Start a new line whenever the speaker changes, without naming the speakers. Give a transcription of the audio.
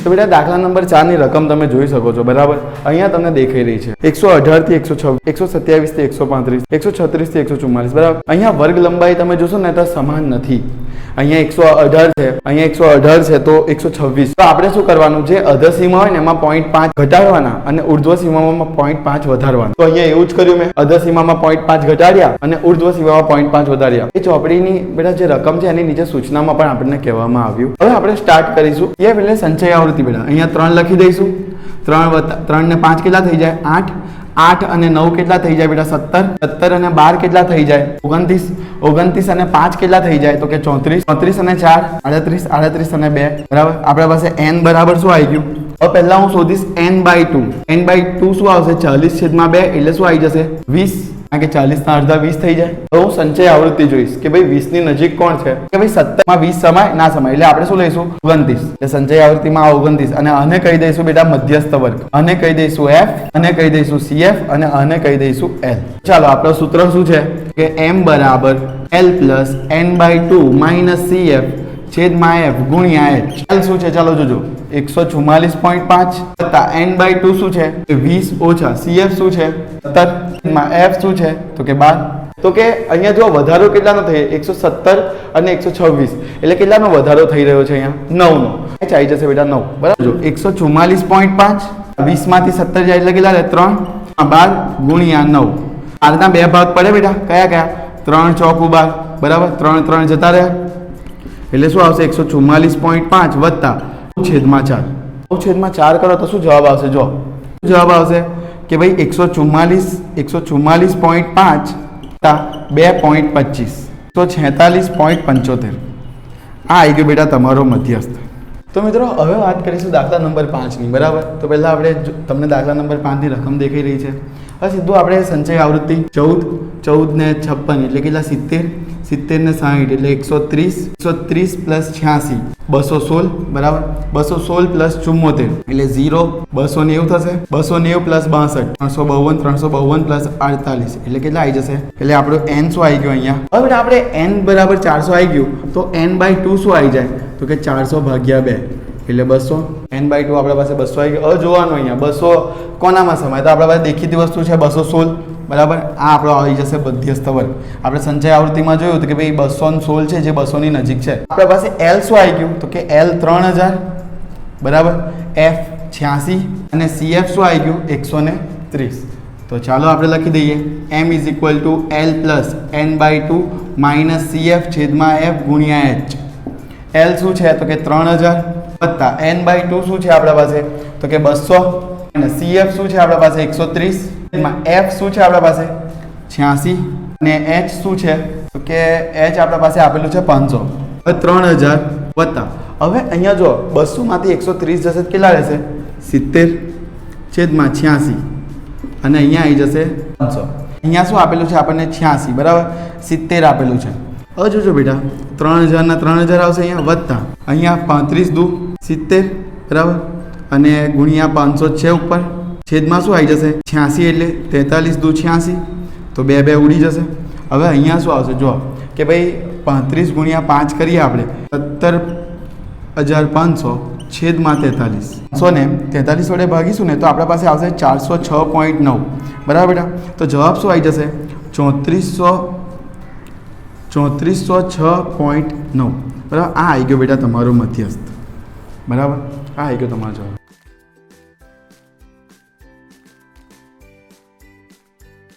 તો બેટા દાખલા નંબર 4 ની રકમ તમે જોઈ શકો છો બરાબર. અહીંયા તમને દેખાઈ રહી છે 118 થી 126, 127 થી 135, 136 થી 144 બરાબર. અહીંયા વર્ગ લંબાઈ તમે જોશો ને તો સમાન નથી. અહીંયા 118 છે, અહીંયા 118 છે તો 126. તો આપણે શું કરવાનું છે, અધર સીમા હોય ને એમાં 0.5 ઘટાડવાના અને ઉર્ધ્વ સીમામાં 0.5 વધારવાના. તો અહીંયા એવું જ કર્યું મેં, અધર સીમામાં 0.5 ઘટાડ્યા અને ઉર્ધ્વ સીમામાં 0.5 વધાર્યા. એ ચોપડીની બેટા જે રકમ છે એની નીચે સૂચનામાં પણ આપણને કહેવામાં આવ્યું. હવે આપણે સ્ટાર્ટ કરીશું. એ એટલે સંચય આવૃત્તિ બેટા અહીંયા 3 લખી દઈશું. 3 ને 5 કેટલા થઈ જાય? 8. 8 અને 9 કેટલા થઈ જાય બેટા? 17. 17 અને 12 કેટલા થઈ જાય? 29. 29 અને 5 કેટલા થઈ જાય? તો કે 34. 34 અને 4 38. 38 અને 2 બરાબર. આપણા પાસે n બરાબર શું આવી ગયું? હવે પહેલા હું શોધીશ n/2. n/2 શું આવશે? 40/2 એટલે શું આવી જશે? 20. કારણ કે 40 ના અડધા 20 થઈ જાય. તો હું સંચય આવૃત્તિ જોઈશ કે ભાઈ 20 ની નજીક કોણ છે, કે ભાઈ 17 માં 20 સમાય ના સમાય, એટલે આપણે શું લઈશું? 29. એટલે સંચય આવૃત્તિમાં 29 અને આને કહી દઈશું બેટા મધ્યસ્થ વર્ગ, આને કહી દઈશું f, આને કહી દઈશું cf અને આને કહી દઈશું l. ચાલો આપણો સૂત્ર શું છે કે m બરાબર l plus n/2 minus cf છેદમાં f ગુણ્યા h. l શું છે ચાલો જોજો 144.5 વત્તા n/2 શું છે 20 ઓછા cf શું છે 17 માં f શું છે તો કે 12. તો કે અહીંયા જો વધારો કેટલાનો થઈ 117 અને 126 એટલે કેટલાનો વધારો થઈ રહ્યો છે? અહીંયા 9 નો. h આવી જશે બેટા 9 બરાબર. જો 144.5 20 માંથી 17 જાય એટલે કેટલા રહે? 3. 12 ગુણ્યા 9. 12 ના બે ભાગ પડે બેટા, કયા કયા? 3 ચોક 12 બરાબર. 3 3 જતા રહ્યા એટલે શું આવશે? 144.5 વત્તા છેદમાં 4. છેદમાં 4 કરો તો શું જવાબ આવશે? જો જવાબ આવશે કે ભાઈ 144.5 વત્તા 2.25 146.75. આ આવી ગયો બેટા તમારો મધ્યસ્થ. તો મિત્રો હવે વાત કરીશું દાખલા નંબર 5 ની બરાબર. તો પહેલા આપણે તમને દાખલા નંબર 5 ની રકમ દેખાઈ રહી છે. હવે સીધું આપણે સંચય આવૃત્તિ 14 ને 56 એટલે કેટલા? 70. 70 ને 60 એટલે 130. 130 પ્લસ 86 216 બરાબર. 216 પ્લસ 74 એટલે 0. 290 થશે. 290 પ્લસ 62 352. 352 પ્લસ 48 એટલે કેટલા આવી જશે? એટલે આપણો n શું આવી ગયો અહીંયા? હવે બેટા આપણે n બરાબર 400 આવી ગયું તો n/2 શું આવી જાય? તો કે 400 ભાગ્યા 2 એટલે 200. n/2 આપણા પાસે 200 આવી ગયો. હવે જોવાનું અહીંયા 200 કોનામાં સમાય? તો આપણા પાસે દેખીતી વસ્તુ છે 216 બરાબર. આ આપણો આવી જશે મધ્યસ્થ વર્ગ. આપણે સંચય આવૃત્તિમાં જોયું હતું કે ભાઈ 216 છે જે 200 ની નજીક છે. આપણા પાસે l શું આવી ગયું? તો કે l 3000 બરાબર. f 86 અને cf શું આવી ગયું? 130. તો ચાલો આપણે લખી દઈએ m is equal to l plus n/2 minus cf છેદમાં f ગુણ્યા h. l શું છે તો કે 3000 વત્તા n/2 શું છે આપણા પાસે? તો કે 200 અને cf શું છે આપણા પાસે? 130 માં f શું છે આપણા પાસે? 86 અને h શું છે તો કે h આપણા પાસે આપેલું છે 500. હવે 3000 વત્તા હવે અહીંયા જો 200 માંથી 130 જશે કેટલા રહેશે? 70 છેદમાં 86 અને અહીંયા આવી જશે 500. અહીંયા શું આપેલું છે આપણને? 86 બરાબર. 70 આપેલું છે. હવે જોજો બેટા 3000 ના 3000 આવશે અહીંયા વત્તા અહીંયા 35 દુ 70 બરાબર અને ગુણ્યા 500 છે ઉપર છેદમાં શું આવી જશે? 86 એટલે 43 દુ 86 તો 2 2 ઉડી જશે. હવે અહીંયા શું આવશે? જો કે ભાઈ 35 ગુણ્યા 5 કરીએ આપણે 17,500 છેદમાં 43. 100 ને 43 વડે ભાગીશું ને તો આપણા પાસે આવશે 406.9 બરાબર બેટા. તો જવાબ શું આવી જશે? 3406.9 બરાબર. આ આવી ગયો બેટા તમારો મધ્યસ્થ બરાબર. આ આવી ગયો તમારો જવાબ.